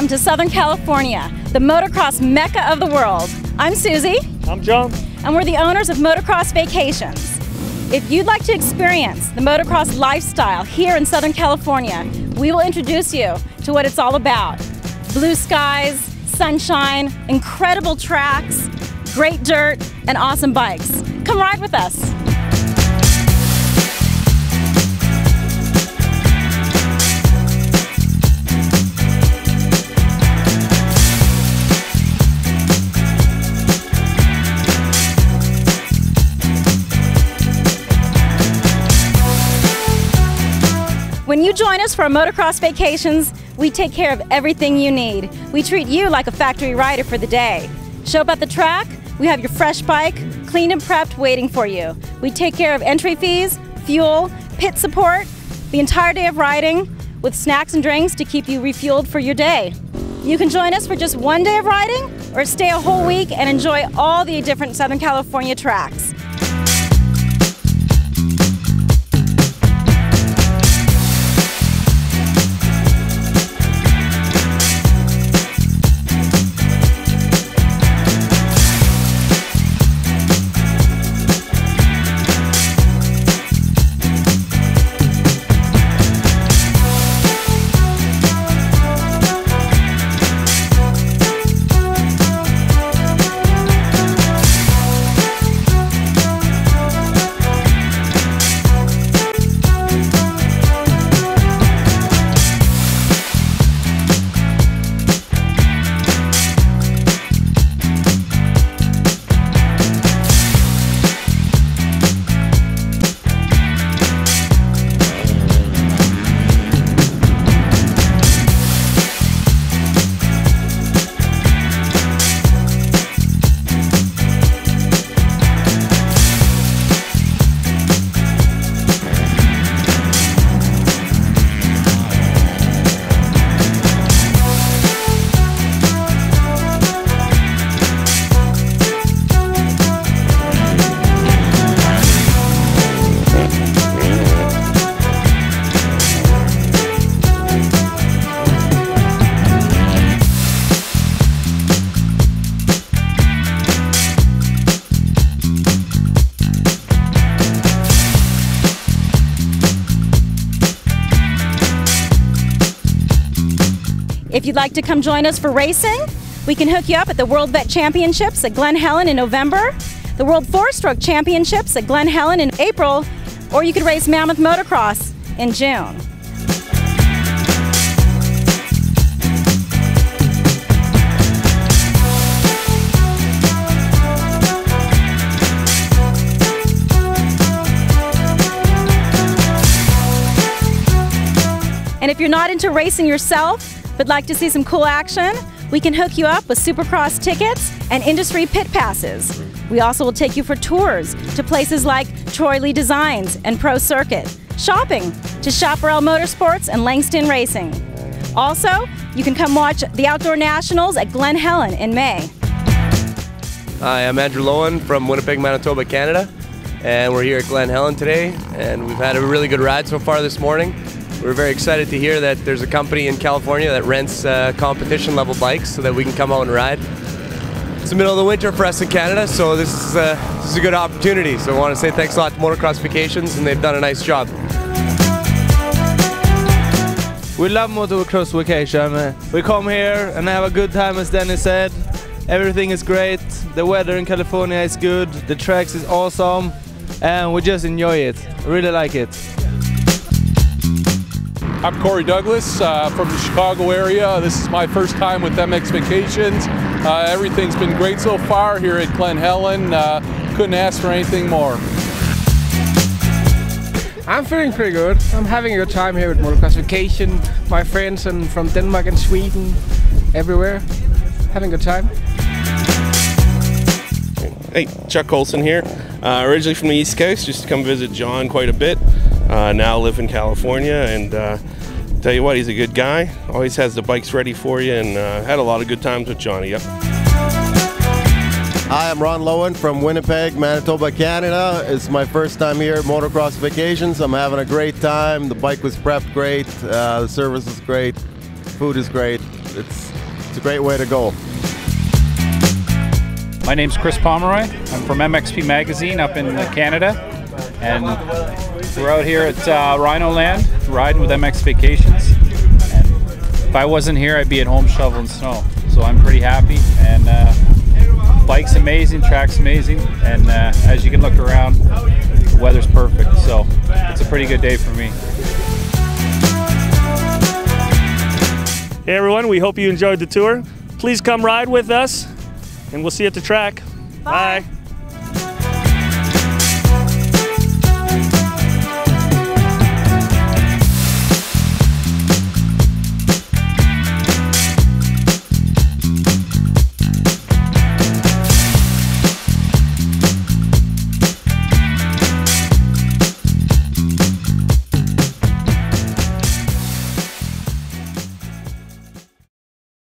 to Southern California, the motocross mecca of the world. I'm Susie. I'm John. And we're the owners of Motocross Vacations. If you'd like to experience the motocross lifestyle here in Southern California, we will introduce you to what it's all about. Blue skies, sunshine, incredible tracks, great dirt, and awesome bikes. Come ride with us. When you join us for our Motocross Vacations, we take care of everything you need. We treat you like a factory rider for the day. Show up at the track, we have your fresh bike, cleaned and prepped, waiting for you. We take care of entry fees, fuel, pit support, the entire day of riding, with snacks and drinks to keep you refueled for your day. You can join us for just one day of riding, or stay a whole week and enjoy all the different Southern California tracks. If you'd like to come join us for racing, we can hook you up at the World Vet Championships at Glen Helen in November, the World Four-Stroke Championships at Glen Helen in April, or you could race Mammoth Motocross in June. And if you're not into racing yourself, but like to see some cool action, we can hook you up with Supercross tickets and industry pit passes. We also will take you for tours to places like Troy Lee Designs and Pro Circuit, shopping to Chaparral Motorsports and Langston Racing. Also, you can come watch the Outdoor Nationals at Glen Helen in May. Hi, I'm Andrew Lowen from Winnipeg, Manitoba, Canada, and we're here at Glen Helen today, and we've had a really good ride so far this morning. We're very excited to hear that there's a company in California that rents competition level bikes so that we can come out and ride. It's the middle of the winter for us in Canada, so this is a good opportunity. So I want to say thanks a lot to Motocross Vacations, and they've done a nice job. We love Motocross Vacation. We come here and have a good time, as Danny said. Everything is great. The weather in California is good. The tracks is awesome, and we just enjoy it. Really like it. I'm Corey Douglas from the Chicago area. This is my first time with MX Vacations. Everything's been great so far here at Glen Helen. Couldn't ask for anything more. I'm feeling pretty good. I'm having a good time here with Motocross Vacation. My friends and from Denmark and Sweden, everywhere. Having a good time. Hey, Chuck Olson here. Originally from the East Coast, just to come visit John quite a bit. Now live in California, and tell you what, he's a good guy. Always has the bikes ready for you, and had a lot of good times with Johnny. Yep. Hi, I'm Ron Lowen from Winnipeg, Manitoba, Canada. It's my first time here at Motocross Vacations. I'm having a great time. The bike was prepped great. The service is great. Food is great. It's It's a great way to go. My name's Chris Pomeroy. I'm from MXP Magazine up in Canada, and we're out here at Rhino Land riding with MX Vacations. And if I wasn't here, I'd be at home shoveling snow. So I'm pretty happy, and bike's amazing, track's amazing, and as you can look around, the weather's perfect. So it's a pretty good day for me. Hey everyone, we hope you enjoyed the tour. Please come ride with us, and we'll see you at the track. Bye.